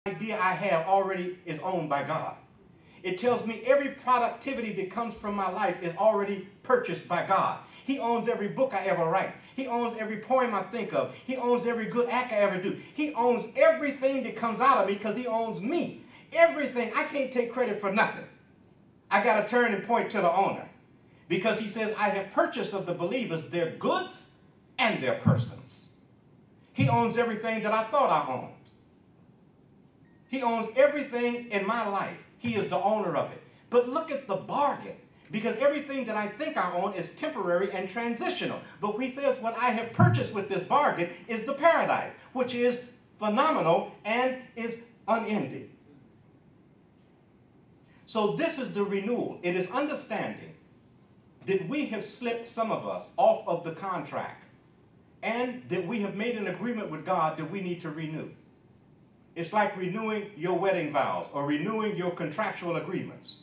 idea I have already is owned by God. It tells me every productivity that comes from my life is already purchased by God. He owns every book I ever write. He owns every poem I think of. He owns every good act I ever do. He owns everything that comes out of me because he owns me. Everything. I can't take credit for nothing. I got to turn and point to the owner. Because he says, I have purchased of the believers their goods and their persons. He owns everything that I thought I owned. He owns everything in my life. He is the owner of it. But look at the bargain. Because everything that I think I own is temporary and transitional. But he says what I have purchased with this bargain is the paradise, which is phenomenal and is unending. So this is the renewal. It is understanding that we have slipped, some of us, off of the contract, and that we have made an agreement with God that we need to renew. It's like renewing your wedding vows or renewing your contractual agreements.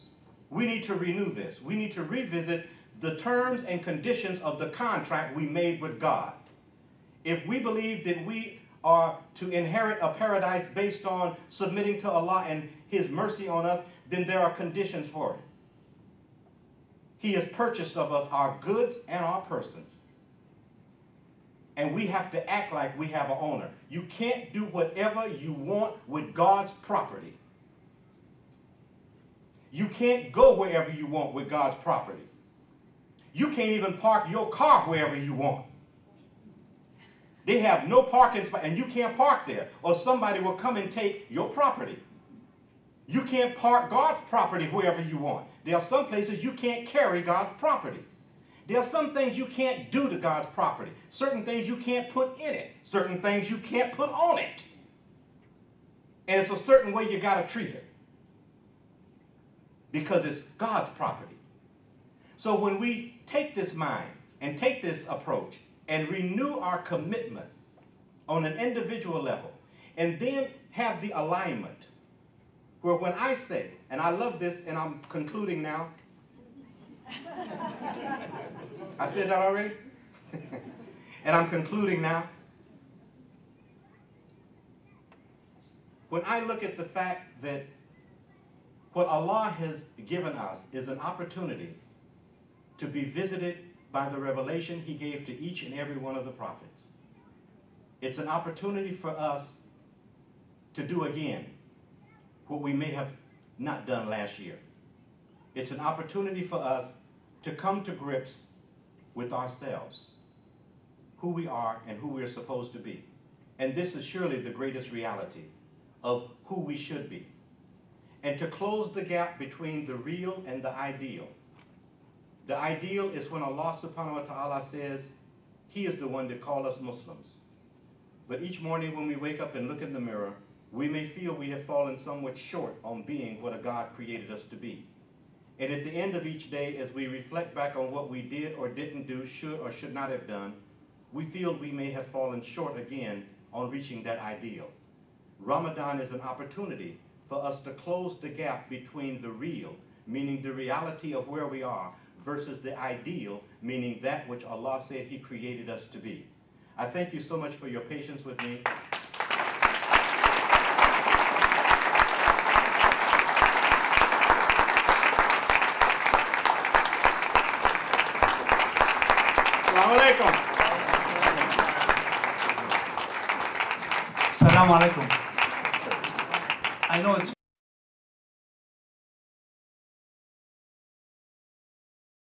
We need to renew this. We need to revisit the terms and conditions of the contract we made with God. If we believe that we are to inherit a paradise based on submitting to Allah and His mercy on us, then there are conditions for it. He has purchased of us our goods and our persons. And we have to act like we have an owner. You can't do whatever you want with God's property. You can't go wherever you want with God's property. You can't even park your car wherever you want. They have no parking spot, and you can't park there, or somebody will come and take your property. You can't park God's property wherever you want. There are some places you can't carry God's property. There are some things you can't do to God's property. Certain things you can't put in it. Certain things you can't put on it. And it's a certain way you got to treat it. Because it's God's property. So when we take this mind and take this approach and renew our commitment on an individual level, and then have the alignment where when I say, and I love this and I'm concluding now. I said that already? And I'm concluding now. When I look at the fact that what Allah has given us is an opportunity to be visited by the revelation He gave to each and every one of the prophets. It's an opportunity for us to do again what we may have not done last year. It's an opportunity for us to come to grips with ourselves, who we are and who we're supposed to be. And this is surely the greatest reality of who we should be. And to close the gap between the real and the ideal. The ideal is when Allah subhanahu wa ta'ala says, He is the one that called us Muslims. But each morning when we wake up and look in the mirror, we may feel we have fallen somewhat short on being what a God created us to be. And at the end of each day, as we reflect back on what we did or didn't do, should or should not have done, we feel we may have fallen short again on reaching that ideal. Ramadan is an opportunity for us to close the gap between the real, meaning the reality of where we are, versus the ideal, meaning that which Allah said He created us to be. I thank you so much for your patience with me. Assalamu alaikum. Assalamu alaikum. I know it's